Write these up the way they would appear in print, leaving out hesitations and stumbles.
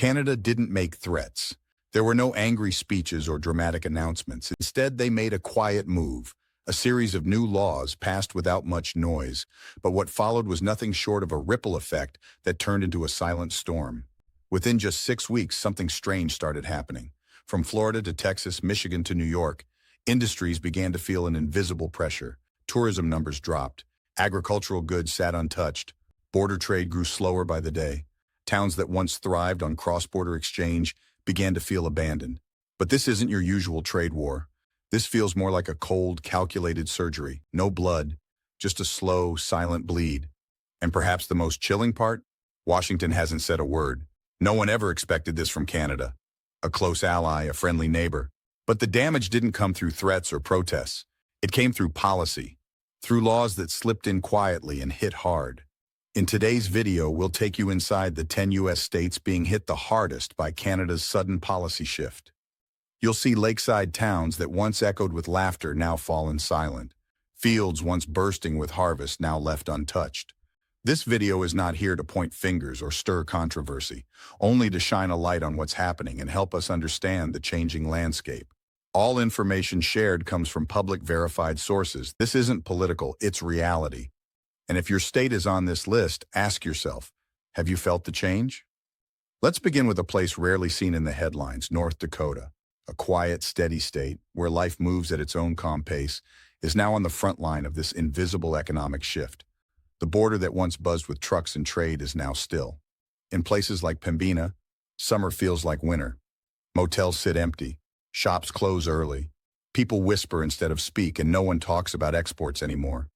Canada didn't make threats. There were no angry speeches or dramatic announcements. Instead, they made a quiet move, a series of new laws passed without much noise. But what followed was nothing short of a ripple effect that turned into a silent storm. Within just 6 weeks, something strange started happening. From Florida to Texas, Michigan to New York, industries began to feel an invisible pressure. Tourism numbers dropped. Agricultural goods sat untouched. Border trade grew slower by the day. Towns that once thrived on cross-border exchange began to feel abandoned. But this isn't your usual trade war. This feels more like a cold, calculated surgery. No blood, just a slow, silent bleed. And perhaps the most chilling part? Washington hasn't said a word. No one ever expected this from Canada. A close ally, a friendly neighbor. But the damage didn't come through threats or protests. It came through policy, through laws that slipped in quietly and hit hard. In today's video, we'll take you inside the 10 U.S. states being hit the hardest by Canada's sudden policy shift. You'll see lakeside towns that once echoed with laughter now fallen silent. Fields once bursting with harvest now left untouched. This video is not here to point fingers or stir controversy, only to shine a light on what's happening and help us understand the changing landscape. All information shared comes from public verified sources. This isn't political, it's reality. And if your state is on this list, ask yourself, have you felt the change? Let's begin with a place rarely seen in the headlines, North Dakota. A quiet, steady state, where life moves at its own calm pace, is now on the front line of this invisible economic shift. The border that once buzzed with trucks and trade is now still. In places like Pembina, summer feels like winter. Motels sit empty. Shops close early. People whisper instead of speak, and no one talks about exports anymore.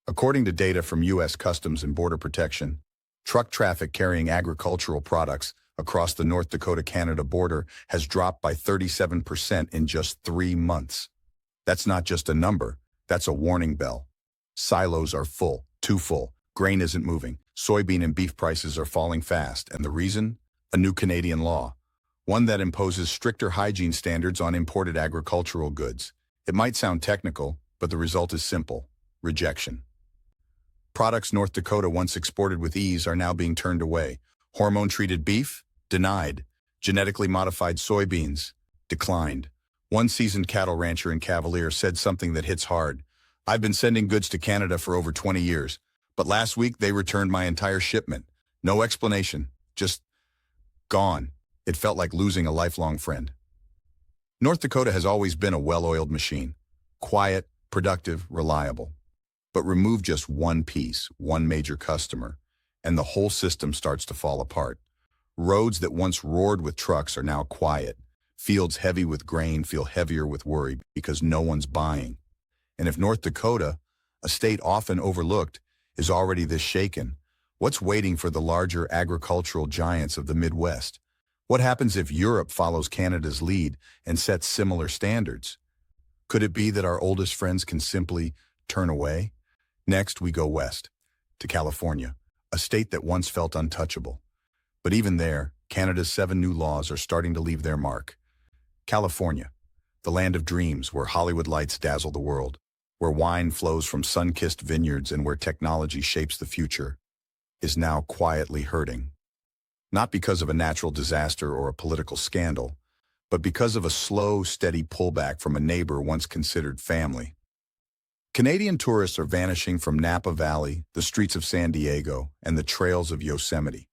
According to data from U.S. Customs and Border Protection, truck traffic carrying agricultural products across the North Dakota-Canada border has dropped by 37% in just 3 months. That's not just a number, that's a warning bell. Silos are full, too full. Grain isn't moving. Soybean and beef prices are falling fast. And the reason? A new Canadian law. One that imposes stricter hygiene standards on imported agricultural goods. It might sound technical, but the result is simple: rejection. Products North Dakota once exported with ease are now being turned away. Hormone-treated beef? Denied. Genetically modified soybeans? Declined. One seasoned cattle rancher in Cavalier said something that hits hard. I've been sending goods to Canada for over 20 years, but last week they returned my entire shipment. No explanation, just gone. It felt like losing a lifelong friend. North Dakota has always been a well-oiled machine. Quiet, productive, reliable. But remove just one piece, one major customer, and the whole system starts to fall apart. Roads that once roared with trucks are now quiet. Fields heavy with grain feel heavier with worry because no one's buying. And if North Dakota, a state often overlooked, is already this shaken, what's waiting for the larger agricultural giants of the Midwest? What happens if Europe follows Canada's lead and sets similar standards? Could it be that our oldest friends can simply turn away? Next, we go west, to California, a state that once felt untouchable. But even there, Canada's 7 new laws are starting to leave their mark. California, the land of dreams where Hollywood lights dazzle the world, where wine flows from sun-kissed vineyards and where technology shapes the future, is now quietly hurting. Not because of a natural disaster or a political scandal, but because of a slow, steady pullback from a neighbor once considered family. Canadian tourists are vanishing from Napa Valley, the streets of San Diego, and the trails of Yosemite.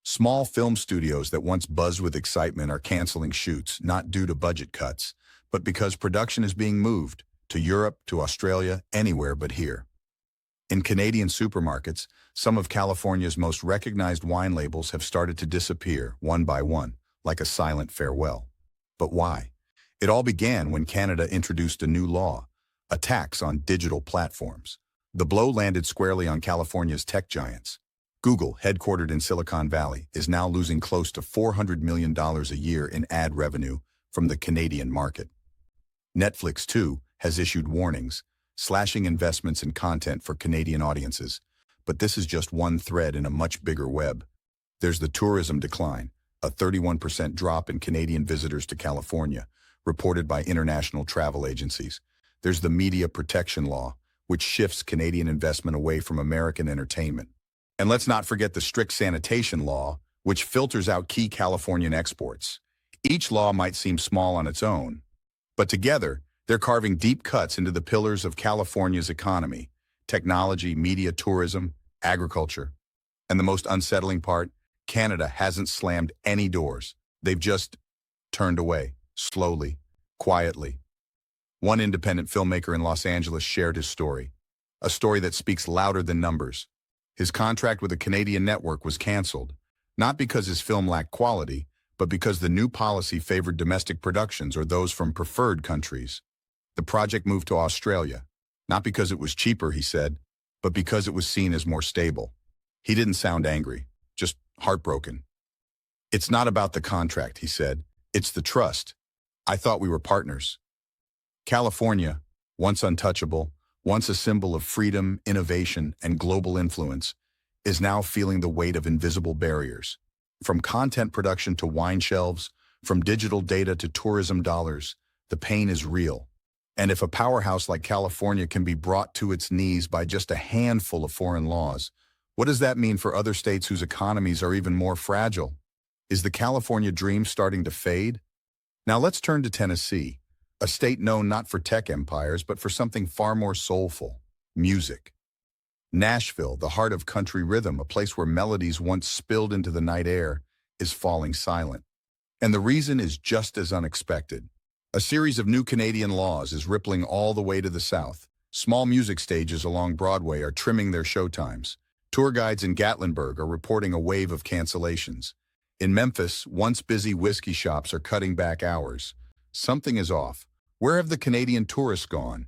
Small film studios that once buzzed with excitement are canceling shoots, not due to budget cuts, but because production is being moved to Europe, to Australia, anywhere but here. In Canadian supermarkets, some of California's most recognized wine labels have started to disappear, one by one, like a silent farewell. But why? It all began when Canada introduced a new law: a tax on digital platforms. The blow landed squarely on California's tech giants. Google, headquartered in Silicon Valley, is now losing close to $400 million a year in ad revenue from the Canadian market. Netflix, too, has issued warnings, slashing investments in content for Canadian audiences. But this is just one thread in a much bigger web. There's the tourism decline, a 31% drop in Canadian visitors to California, reported by international travel agencies. There's the media protection law, which shifts Canadian investment away from American entertainment. And let's not forget the strict sanitation law, which filters out key Californian exports. Each law might seem small on its own, but together, they're carving deep cuts into the pillars of California's economy: technology, media, tourism, agriculture. And the most unsettling part, Canada hasn't slammed any doors. They've just turned away, slowly, quietly. One independent filmmaker in Los Angeles shared his story, a story that speaks louder than numbers. His contract with a Canadian network was canceled, not because his film lacked quality, but because the new policy favored domestic productions or those from preferred countries. The project moved to Australia, not because it was cheaper, he said, but because it was seen as more stable. He didn't sound angry, just heartbroken. "It's not about the contract," he said. "It's the trust. I thought we were partners." California, once untouchable, once a symbol of freedom, innovation, and global influence, is now feeling the weight of invisible barriers. From content production to wine shelves, from digital data to tourism dollars, the pain is real. And if a powerhouse like California can be brought to its knees by just a handful of foreign laws, what does that mean for other states whose economies are even more fragile? Is the California dream starting to fade? Now let's turn to Tennessee, a state known not for tech empires, but for something far more soulful: music. Nashville, the heart of country rhythm, a place where melodies once spilled into the night air, is falling silent. And the reason is just as unexpected. A series of new Canadian laws is rippling all the way to the south. Small music stages along Broadway are trimming their showtimes. Tour guides in Gatlinburg are reporting a wave of cancellations. In Memphis, once busy whiskey shops are cutting back hours. Something is off. Where have the Canadian tourists gone?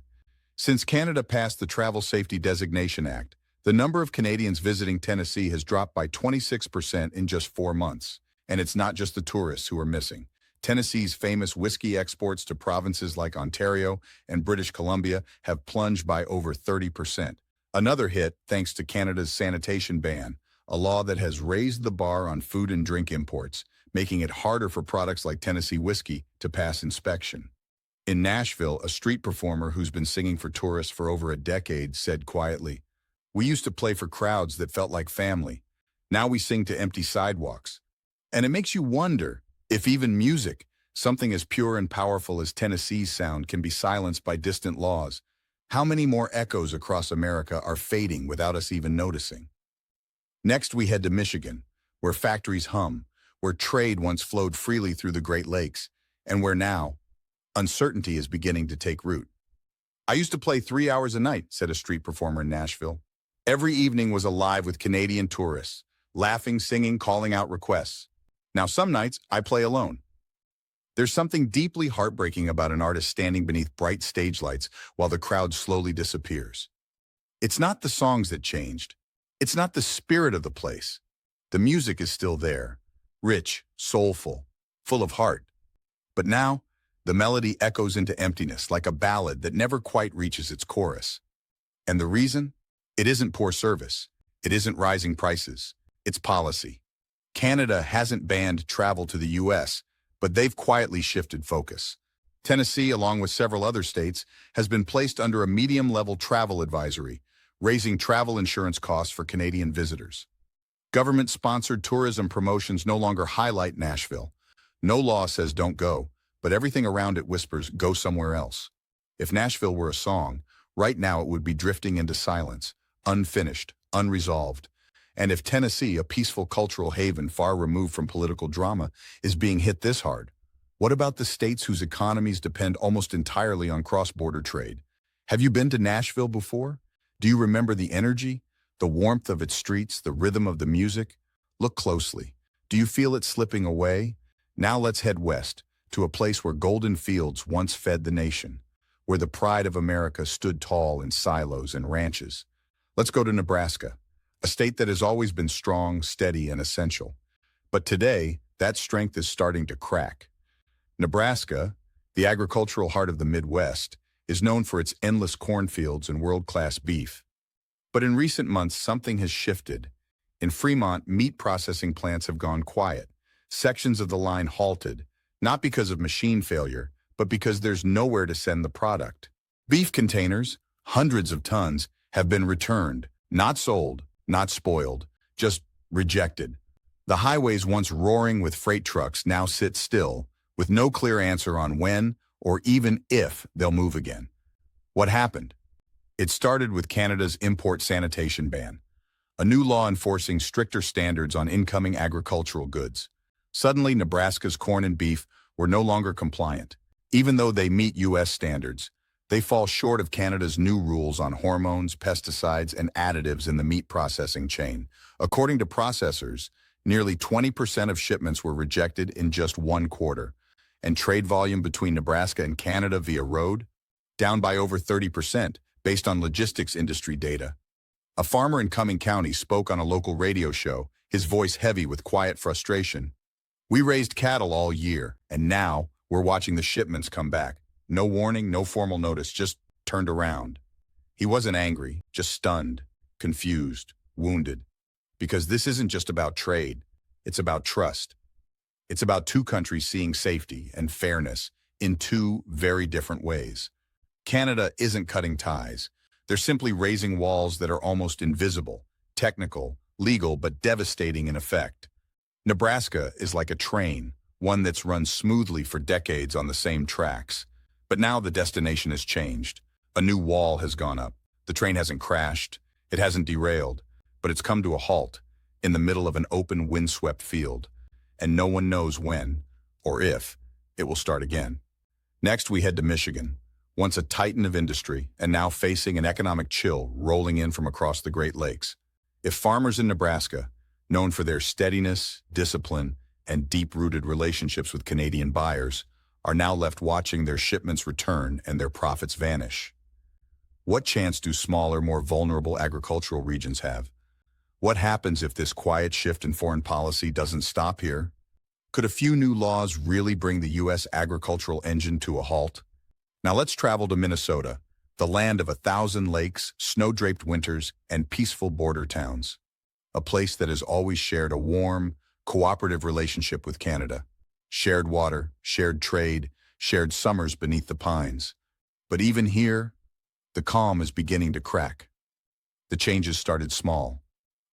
Since Canada passed the Travel Safety Designation Act, the number of Canadians visiting Tennessee has dropped by 26% in just 4 months. And it's not just the tourists who are missing. Tennessee's famous whiskey exports to provinces like Ontario and British Columbia have plunged by over 30%. Another hit thanks to Canada's sanitation ban, a law that has raised the bar on food and drink imports, making it harder for products like Tennessee whiskey to pass inspection. In Nashville, a street performer who's been singing for tourists for over a decade said quietly, "We used to play for crowds that felt like family. Now we sing to empty sidewalks." And it makes you wonder if even music, something as pure and powerful as Tennessee's sound, can be silenced by distant laws. How many more echoes across America are fading without us even noticing? Next, we head to Michigan, where factories hum, where trade once flowed freely through the Great Lakes, and where now uncertainty is beginning to take root. "I used to play 3 hours a night," said a street performer in Nashville. "Every evening was alive with Canadian tourists, laughing, singing, calling out requests. Now some nights I play alone." There's something deeply heartbreaking about an artist standing beneath bright stage lights while the crowd slowly disappears. It's not the songs that changed. It's not the spirit of the place. The music is still there, rich, soulful, full of heart. But now, the melody echoes into emptiness like a ballad that never quite reaches its chorus. And the reason? It isn't poor service. It isn't rising prices. It's policy. Canada hasn't banned travel to the U.S., but they've quietly shifted focus. Tennessee, along with several other states, has been placed under a medium-level travel advisory, raising travel insurance costs for Canadian visitors. Government-sponsored tourism promotions no longer highlight Nashville. No law says don't go, but everything around it whispers go somewhere else. If Nashville were a song, right now it would be drifting into silence, unfinished, unresolved. And if Tennessee, a peaceful cultural haven far removed from political drama, is being hit this hard, what about the states whose economies depend almost entirely on cross-border trade? Have you been to Nashville before? Do you remember the energy, the warmth of its streets, the rhythm of the music? Look closely. Do you feel it slipping away? Now let's head west, to a place where golden fields once fed the nation, where the pride of America stood tall in silos and ranches. Let's go to Nebraska, a state that has always been strong, steady, and essential. But today, that strength is starting to crack. Nebraska, the agricultural heart of the Midwest, is known for its endless cornfields and world-class beef. But in recent months, something has shifted. In Fremont, meat processing plants have gone quiet. Sections of the line halted, not because of machine failure, but because there's nowhere to send the product. Beef containers, hundreds of tons, have been returned, not sold, not spoiled, just rejected. The highways once roaring with freight trucks now sit still, with no clear answer on when or even if they'll move again. What happened? It started with Canada's import sanitation ban, a new law enforcing stricter standards on incoming agricultural goods. Suddenly, Nebraska's corn and beef were no longer compliant. Even though they meet U.S. standards, they fall short of Canada's new rules on hormones, pesticides, and additives in the meat processing chain. According to processors, nearly 20% of shipments were rejected in just one quarter, and trade volume between Nebraska and Canada via road down by over 30% based on logistics industry data. A farmer in Cumming County spoke on a local radio show, his voice heavy with quiet frustration. "We raised cattle all year, and now we're watching the shipments come back. No warning, no formal notice, just turned around." He wasn't angry, just stunned, confused, wounded. Because this isn't just about trade, it's about trust. It's about two countries seeing safety and fairness in two very different ways. Canada isn't cutting ties. They're simply raising walls that are almost invisible, technical, legal, but devastating in effect. Nebraska is like a train, one that's run smoothly for decades on the same tracks. But now the destination has changed. A new wall has gone up. The train hasn't crashed. It hasn't derailed. But it's come to a halt in the middle of an open, windswept field. And no one knows when, or if, it will start again. Next, we head to Michigan, once a titan of industry, and now facing an economic chill rolling in from across the Great Lakes. If farmers in Nebraska, known for their steadiness, discipline, and deep-rooted relationships with Canadian buyers, are now left watching their shipments return and their profits vanish, what chance do smaller, more vulnerable agricultural regions have? What happens if this quiet shift in foreign policy doesn't stop here? Could a few new laws really bring the U.S. agricultural engine to a halt? Now let's travel to Minnesota, the land of 1,000 lakes, snow-draped winters, and peaceful border towns. A place that has always shared a warm, cooperative relationship with Canada. Shared water, shared trade, shared summers beneath the pines. But even here, the calm is beginning to crack. The changes started small.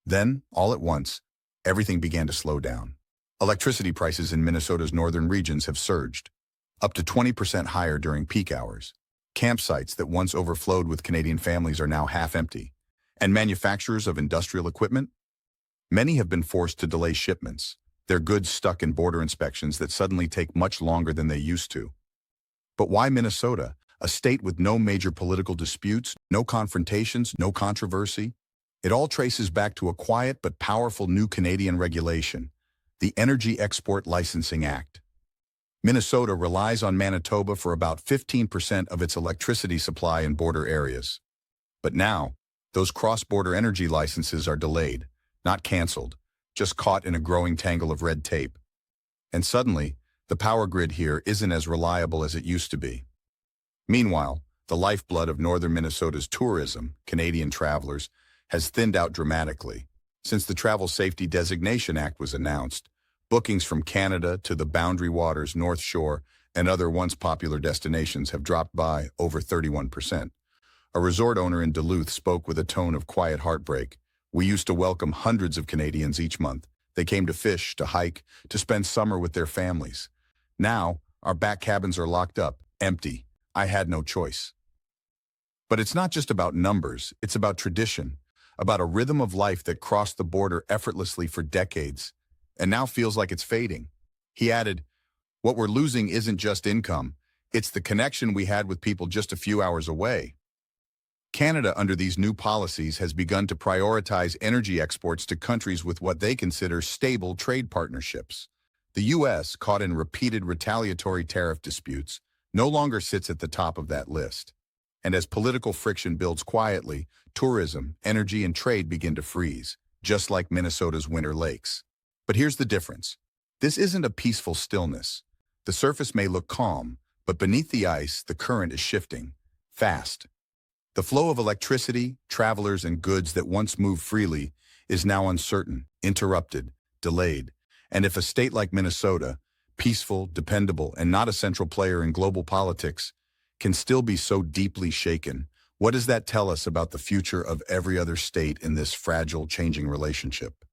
Then, all at once, everything began to slow down. Electricity prices in Minnesota's northern regions have surged, up to 20% higher during peak hours. Campsites that once overflowed with Canadian families are now half empty. And manufacturers of industrial equipment? Many have been forced to delay shipments, their goods stuck in border inspections that suddenly take much longer than they used to. But why Minnesota, a state with no major political disputes, no confrontations, no controversy? It all traces back to a quiet but powerful new Canadian regulation, the Energy Export Licensing Act. Minnesota relies on Manitoba for about 15% of its electricity supply in border areas. But now, those cross-border energy licenses are delayed, not canceled, just caught in a growing tangle of red tape. And suddenly, the power grid here isn't as reliable as it used to be. Meanwhile, the lifeblood of northern Minnesota's tourism, Canadian travelers, has thinned out dramatically. Since the Travel Safety Designation Act was announced, bookings from Canada to the Boundary Waters, North Shore, and other once popular destinations have dropped by over 31%. A resort owner in Duluth spoke with a tone of quiet heartbreak. "We used to welcome hundreds of Canadians each month. They came to fish, to hike, to spend summer with their families. Now, our back cabins are locked up, empty. I had no choice." But it's not just about numbers, it's about tradition, about a rhythm of life that crossed the border effortlessly for decades, and now feels like it's fading. He added, "What we're losing isn't just income, it's the connection we had with people just a few hours away." Canada, under these new policies, has begun to prioritize energy exports to countries with what they consider stable trade partnerships. The U.S., caught in repeated retaliatory tariff disputes, no longer sits at the top of that list. And as political friction builds quietly, tourism, energy, and trade begin to freeze, just like Minnesota's winter lakes. But here's the difference. This isn't a peaceful stillness. The surface may look calm, but beneath the ice, the current is shifting, fast. The flow of electricity, travelers, and goods that once moved freely is now uncertain, interrupted, delayed. And if a state like Minnesota, peaceful, dependable, and not a central player in global politics, can still be so deeply shaken, what does that tell us about the future of every other state in this fragile, changing relationship?